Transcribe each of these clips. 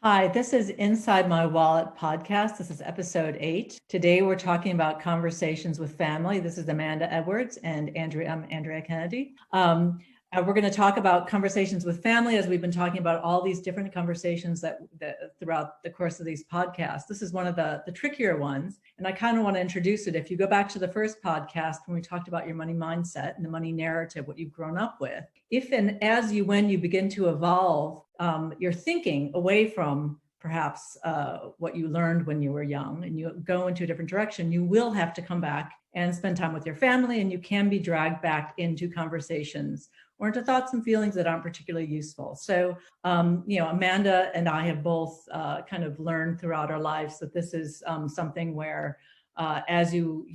Hi, this is Inside My Wallet podcast. This is episode 8. Today we're talking about conversations with family. This is Amanda Edwards and I'm Andrea Kennedy. We're going to talk about conversations with family, as we've been talking about all these different conversations that throughout the course of these podcasts. This is one of the trickier ones, and I kind of want to introduce it. If you go back to the first podcast when we talked about your money mindset and the money narrative, what you've grown up with, if and as when you begin to evolve your thinking away from perhaps what you learned when you were young and you go into a different direction, you will have to come back and spend time with your family, and you can be dragged back into conversations or into thoughts and feelings that aren't particularly useful. So, Amanda and I have both kind of learned throughout our lives that this is something where as you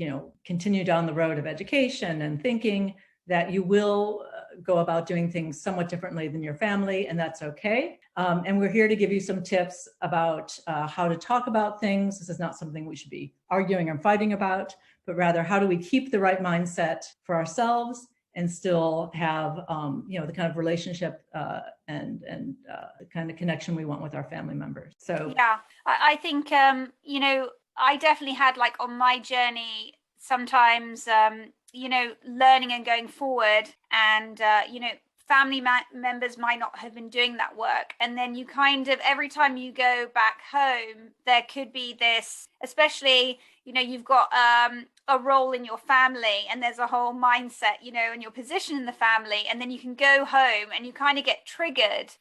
continue down the road of education and thinking, that you will go about doing things somewhat differently than your family, and that's okay. And we're here to give you some tips about how to talk about things. This is not something we should be arguing or fighting about, but rather how do we keep the right mindset for ourselves and still have the kind of relationship and the kind of connection we want with our family members. So yeah, I think I definitely had, like, on my journey sometimes learning and going forward, and family members might not have been doing that work, and then you kind of, every time you go back home, there could be this, especially you've got a role in your family, and there's a whole mindset and your position in the family, and then you can go home and you kind of get triggered,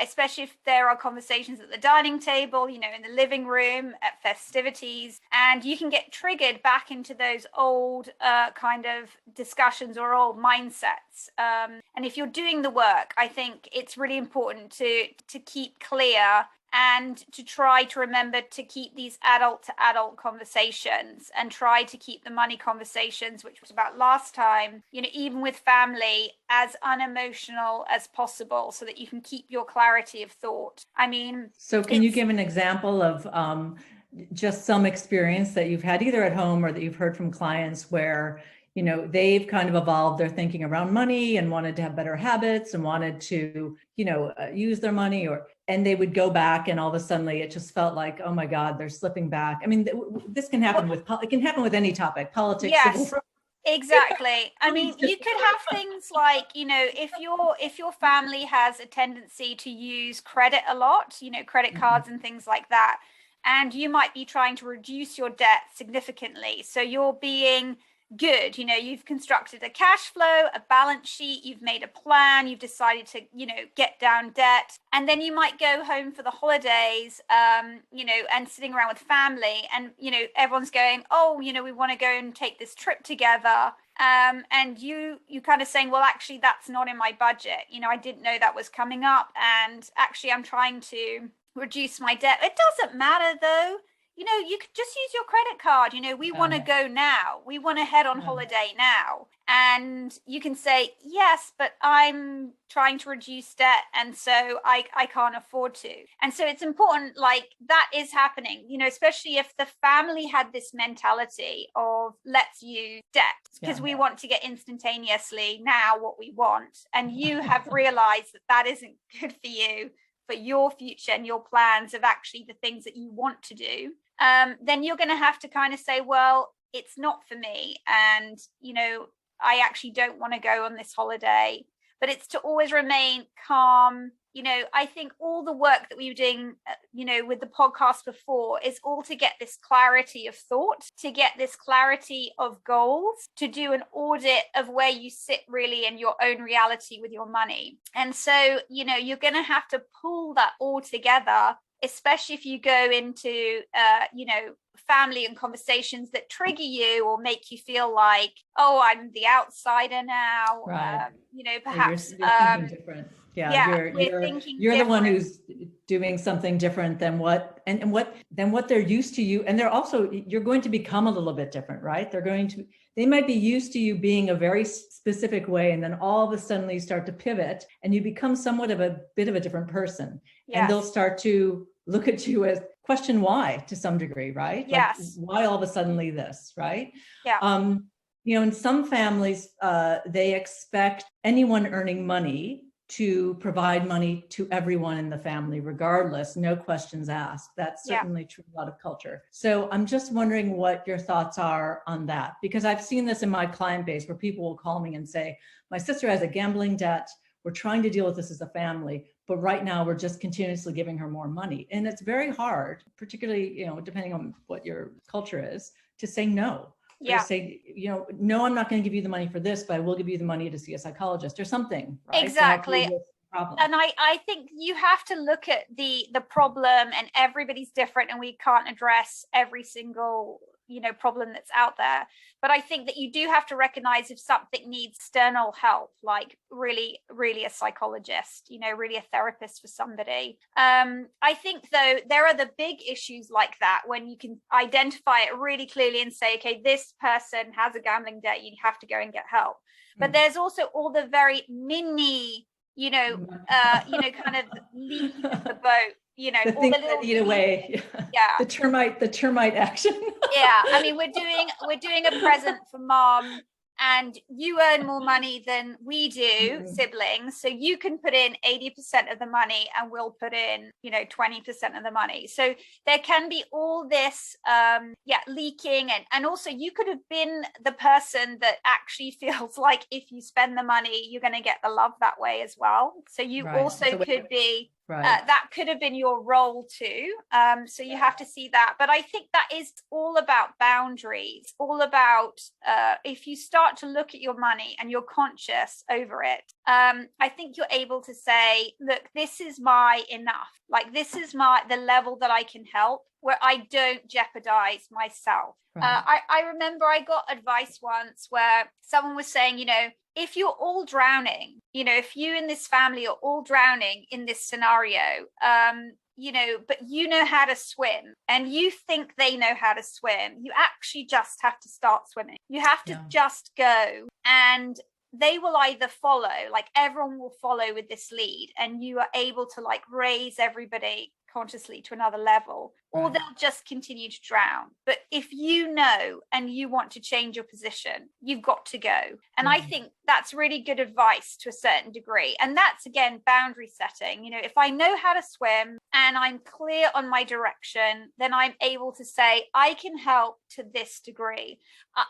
especially if there are conversations at the dining table, in the living room, at festivities, and you can get triggered back into those old kind of discussions or old mindsets, and if you're doing the work, I think it's really important to keep clear and to try to remember to keep these adult to adult conversations, and try to keep the money conversations, which was about last time, even with family, as unemotional as possible, so that you can keep your clarity of thought. I mean, so can you give an example of just some experience that you've had either at home or that you've heard from clients where they've kind of evolved their thinking around money and wanted to have better habits and wanted to, use their money, and they would go back, and all of a sudden it just felt like, oh my God, they're slipping back. I mean, this can happen it can happen with any topic, politics. Yes, exactly. I mean, you could have things like, if your family has a tendency to use credit a lot, credit cards and things like that, and you might be trying to reduce your debt significantly. So you're being good, you've constructed a cash flow, a balance sheet, you've made a plan, you've decided to get down debt, and then you might go home for the holidays, and sitting around with family, and everyone's going, oh, we want to go and take this trip together, and you kind of saying, well, actually that's not in my budget, I didn't know that was coming up, and actually I'm trying to reduce my debt. It doesn't matter though. You could just use your credit card. We want to go now. We want to head on holiday now. And you can say, yes, but I'm trying to reduce debt, and so I can't afford to. And so it's important, like, that is happening, especially if the family had this mentality of let's use debt because we want to get instantaneously now what we want. And you have realized that isn't good for you, for your future and your plans of actually the things that you want to do, then you're going to have to kind of say, well, it's not for me. And, I actually don't want to go on this holiday. But it's to always remain calm. I think all the work that we were doing, with the podcast before, is all to get this clarity of thought, to get this clarity of goals, to do an audit of where you sit really in your own reality with your money. And so, you're going to have to pull that all together, especially if you go into, family and conversations that trigger you or make you feel like, oh, I'm the outsider now. Right. Perhaps you're thinking different. You're the one who's doing something different than what they're used to you. And you're going to become a little bit different, right? They might be used to you being a very specific way. And then all of a sudden you start to pivot and you become somewhat of a bit of a different person. Yes. And they'll start to look at you as question why to some degree, right? Yes. Like, why all of a sudden this, right? Yeah. In some families, they expect anyone earning money to provide money to everyone in the family, regardless, no questions asked. That's certainly true in a lot of culture. So I'm just wondering what your thoughts are on that, because I've seen this in my client base where people will call me and say, my sister has a gambling debt. We're trying to deal with this as a family, but right now we're just continuously giving her more money. And it's very hard, particularly, depending on what your culture is, to say no. Or to say, no, I'm not going to give you the money for this, but I will give you the money to see a psychologist or something. Right? Exactly. And I think you have to look at the problem, and everybody's different, and we can't address every single problem that's out there. But I think that you do have to recognize if something needs external help, like really a psychologist, really a therapist for somebody. I think though there are the big issues like that when you can identify it really clearly and say, okay, this person has a gambling debt, you have to go and get help. But there's also all the very mini kind of leak the boat, the things that eat away. The termite action. I mean, we're doing a present for mom, and you earn more money than we do, siblings, so you can put in 80% of the money and we'll put in 20% of the money. So there can be all this leaking, and also you could have been the person that actually feels like if you spend the money you're going to get the love that way as well. So you also could be that could have been your role too. So you have to see that. But I think that is all about boundaries, all about if you start to look at your money and you're conscious over it, I think you're able to say, look, this is my enough. Like, this is the level that I can help, where I don't jeopardize myself. I remember I got advice once where someone was saying, if you're all drowning, if you in this family are all drowning in this scenario, but you know how to swim and you think they know how to swim, you actually just have to start swimming. You have to just go, and they will either follow, like everyone will follow with this lead, and you are able to like raise everybody consciously to another level, or they'll just continue to drown. But if you know and you want to change your position, you've got to go. And I think that's really good advice to a certain degree. And that's, again, boundary setting. If I know how to swim and I'm clear on my direction, then I'm able to say, I can help to this degree.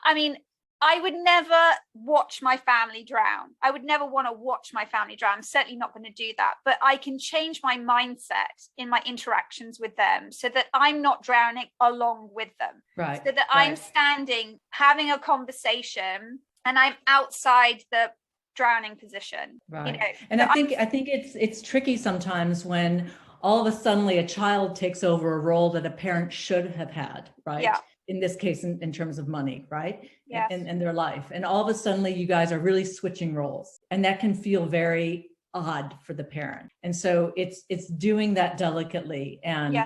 I mean, I would never watch my family drown. I would never want to watch my family drown. I'm certainly not going to do that. But I can change my mindset in my interactions with them so that I'm not drowning along with them. So that I'm standing, having a conversation, and I'm outside the drowning position. And I think it's tricky sometimes when all of a sudden a child takes over a role that a parent should have had, in this case, in terms of money, in their life. And all of a sudden you guys are really switching roles, and that can feel very odd for the parent. And so it's doing that delicately and,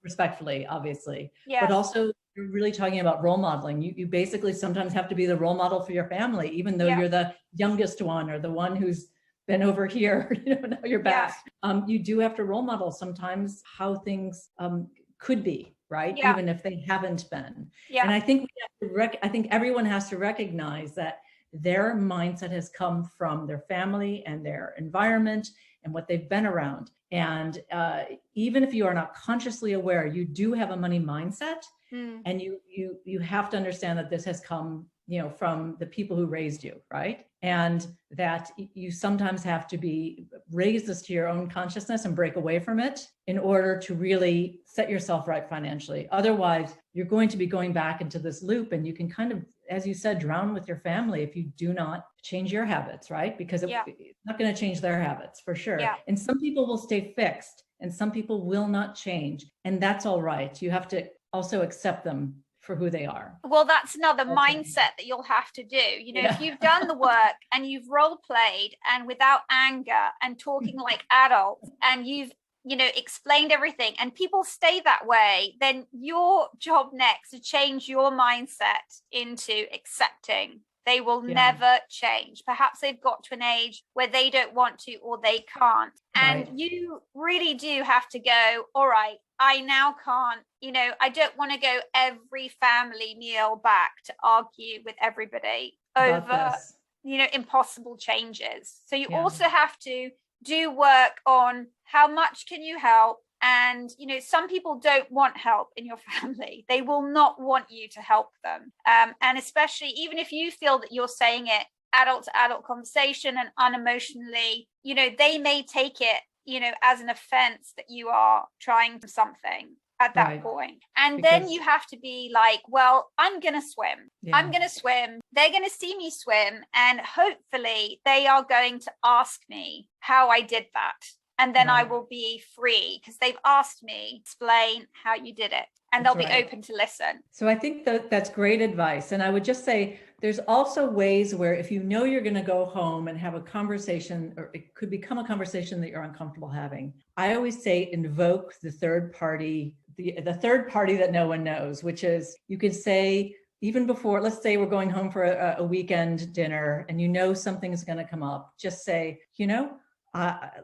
respectfully, obviously, but also you're really talking about role modeling. You basically sometimes have to be the role model for your family, even though you're the youngest one or the one who's been over here, now you're back. You do have to role model sometimes how things could be. Even if they haven't been. And I think I think everyone has to recognize that their mindset has come from their family and their environment and what they've been around. And even if you are not consciously aware, you do have a money mindset, and you have to understand that this has come from the people who raised you, and that you sometimes have to raise this to your own consciousness and break away from it in order to really set yourself right financially. Otherwise, you're going to be going back into this loop, and you can kind of, as you said, drown with your family if you do not change your habits, because it's not going to change their habits for sure. And some people will stay fixed and some people will not change, and that's all right. You have to also accept them for who they are. Well, that's another mindset that you'll have to do. If you've done the work and you've role played and without anger and talking like adults, and you've explained everything, and people stay that way, then your job next to change your mindset into accepting. They will never change. Perhaps they've got to an age where they don't want to, or they can't. And you really do have to go, all right, I now can't, I don't want to go every family meal back to argue with everybody over, impossible changes. So you also have to do work on how much can you help. And, you know, some people don't want help in your family. They will not want you to help them. And especially even if you feel that you're saying it adult to adult conversation and unemotionally, you know, they may take it, you know, as an offense that you are trying something at that point. And then you have to be like, well, I'm going to swim. I'm going to swim. They're going to see me swim. And hopefully they are going to ask me how I did that. And then I will be free because they've asked me, explain how you did it. And they'll be open to listen. So I think that's great advice. And I would just say there's also ways where if you know you're going to go home and have a conversation, or it could become a conversation that you're uncomfortable having, I always say invoke the third party, the third party that no one knows, which is you could say, even before, let's say we're going home for a weekend dinner and you know something's going to come up, just say, you know,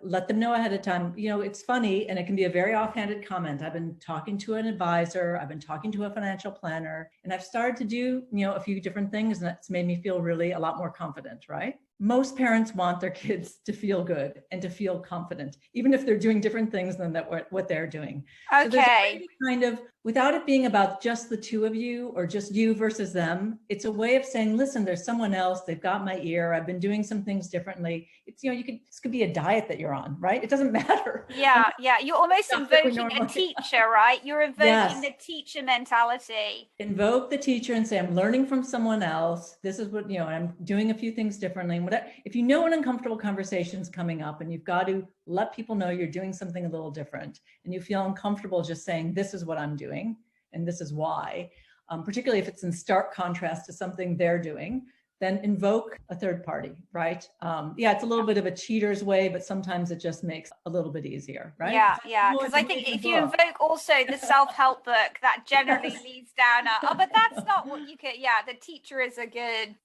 let them know ahead of time. You know, it's funny, and it can be a very offhanded comment. I've been talking to an advisor, I've been talking to a financial planner, and I've started to do, you know, a few different things, and that's made me feel really a lot more confident, right? Most parents want their kids to feel good and to feel confident, even if they're doing different things than what they're doing. Okay. So there's a way to kind of, without it being about just the two of you or just you versus them, it's a way of saying, listen, there's someone else, they've got my ear, I've been doing some things differently. It's, you know, this could be a diet that you're on, right? It doesn't matter. Yeah. You're almost invoking a teacher, right? You're invoking the teacher mentality. Invoke the teacher and say, I'm learning from someone else. This is what, you know, I'm doing a few things differently. And whatever, if you know an uncomfortable conversation is coming up and you've got to let people know you're doing something a little different and you feel uncomfortable just saying, this is what I'm doing and this is why, particularly if it's in stark contrast to something they're doing, then invoke a third party, right? It's a little bit of a cheater's way, but sometimes it just makes a little bit easier, right? Yeah. Because I think if you invoke also the self-help book, that generally leads down but that's not what you could. Yeah, the teacher is a good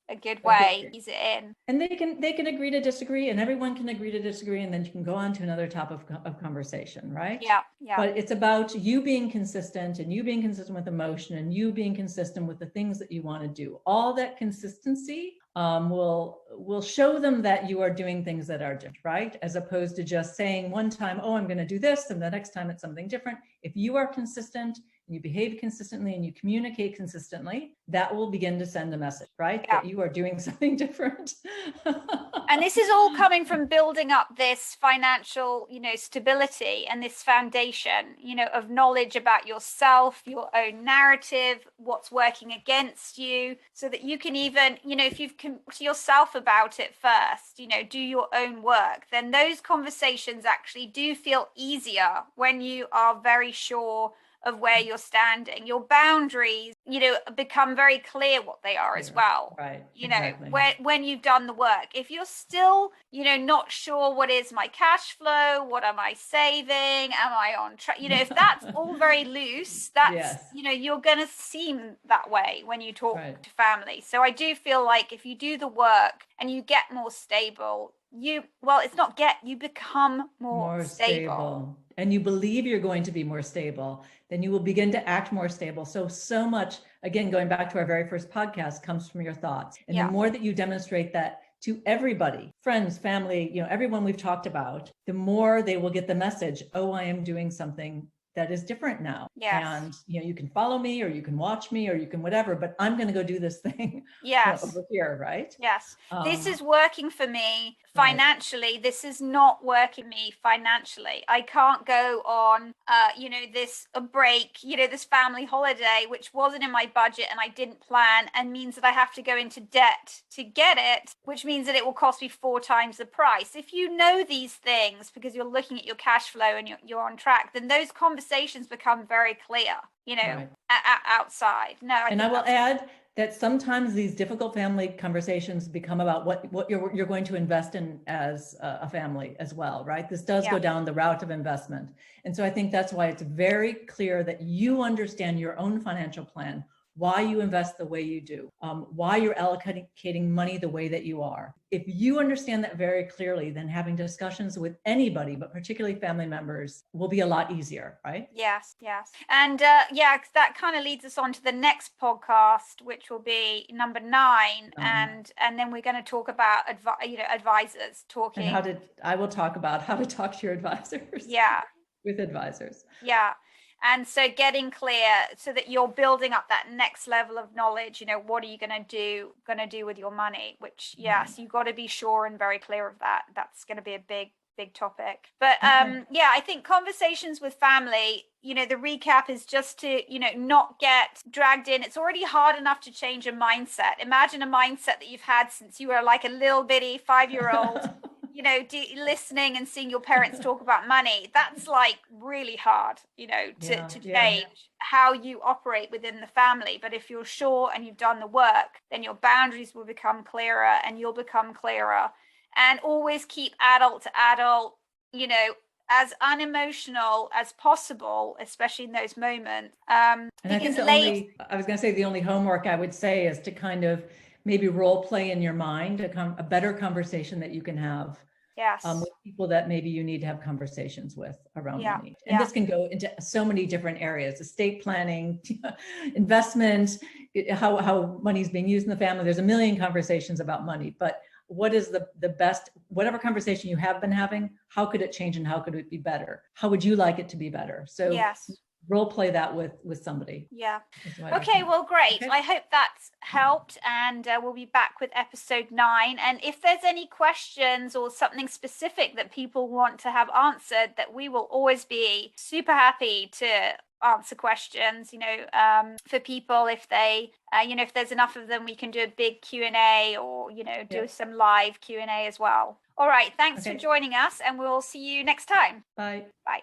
way to ease it in. And they can agree to disagree, and everyone can agree to disagree, and then you can go on to another topic of conversation, right? Yeah. But it's about you being consistent, and you being consistent with emotion, and you being consistent with the things that you want to do. All that consistency will show them that you are doing things that are different, right? As opposed to just saying one time, oh, I'm going to do this, and the next time it's something different. If you are consistent and you behave consistently and you communicate consistently, that will begin to send a message, right? That you are doing something different. And this is all coming from building up this financial, you know, stability and this foundation, you know, of knowledge about yourself, your own narrative, what's working against you, so that you can even, you know, if you've come to yourself about it first, you know, do your own work, then those conversations actually do feel easier when you are very sure of where you're standing. Your boundaries, you know, become very clear what they are as well. Right. You know, when you've done the work. If you're still, you know, not sure what is my cash flow, what am I saving, am I on track? You know, if that's all very loose, that's, you know, you're going to seem that way when you talk to family. So I do feel like if you do the work and you get more stable, you become more stable. And you believe you're going to be more stable, then you will begin to act more stable. So much, again, going back to our very first podcast, comes from your thoughts. And the more that you demonstrate that to everybody, friends, family, you know, everyone we've talked about, the more they will get the message, oh, I am doing something that is different now. Yes. And, you know, you can follow me or you can watch me or you can whatever, but I'm going to go do this thing over here, right? Yes. This is working for me financially. This is not working for me financially. I can't go on, you know, a break, you know, this family holiday, which wasn't in my budget and I didn't plan, and means that I have to go into debt to get it, which means that it will cost me 4 times the price. If you know these things because you're looking at your cash flow and you're on track, then those conversations become very clear, you know, outside. I will add that sometimes these difficult family conversations become about what you're going to invest in as a family as well, right? This does go down the route of investment. And so I think that's why it's very clear that you understand your own financial plan, why you invest the way you do, why you're allocating money the way that you are. If you understand that very clearly, then having discussions with anybody, but particularly family members, will be a lot easier, right? Yes. And that kind of leads us on to the next podcast, which will be number 9. And then we're going to talk about advisors talking. And I will talk about how to talk to your advisors. Yeah. With advisors. Yeah. And so getting clear so that you're building up that next level of knowledge, what are you going to do with your money, which, yes, you've got to be sure and very clear of that. That's going to be a big topic. But I think conversations with family, the recap is just to, not get dragged in. It's already hard enough to change a mindset. Imagine a mindset that you've had since you were like a little bitty 5-year-old. Listening and seeing your parents talk about money, that's like really hard, to change how you operate within the family. But if you're sure and you've done the work, then your boundaries will become clearer and you'll become clearer. And always keep adult to adult, as unemotional as possible, especially in those moments. And I think the only homework I would say is to kind of maybe role play in your mind a better conversation that you can have. Yes. With people that maybe you need to have conversations with around money. And this can go into so many different areas: estate planning, investment, how money's being used in the family. There's a million conversations about money, but what is the best, whatever conversation you have been having, how could it change and how could it be better? How would you like it to be better? So yes. Role play that with somebody. Yeah. Okay, well, great. Okay. I hope that's helped, and we'll be back with episode 9. And if there's any questions or something specific that people want to have answered, that we will always be super happy to answer questions, for people. If they, if there's enough of them, we can do a big Q&A or, do some live Q&A as well. All right. Thanks for joining us, and we'll see you next time. Bye. Bye.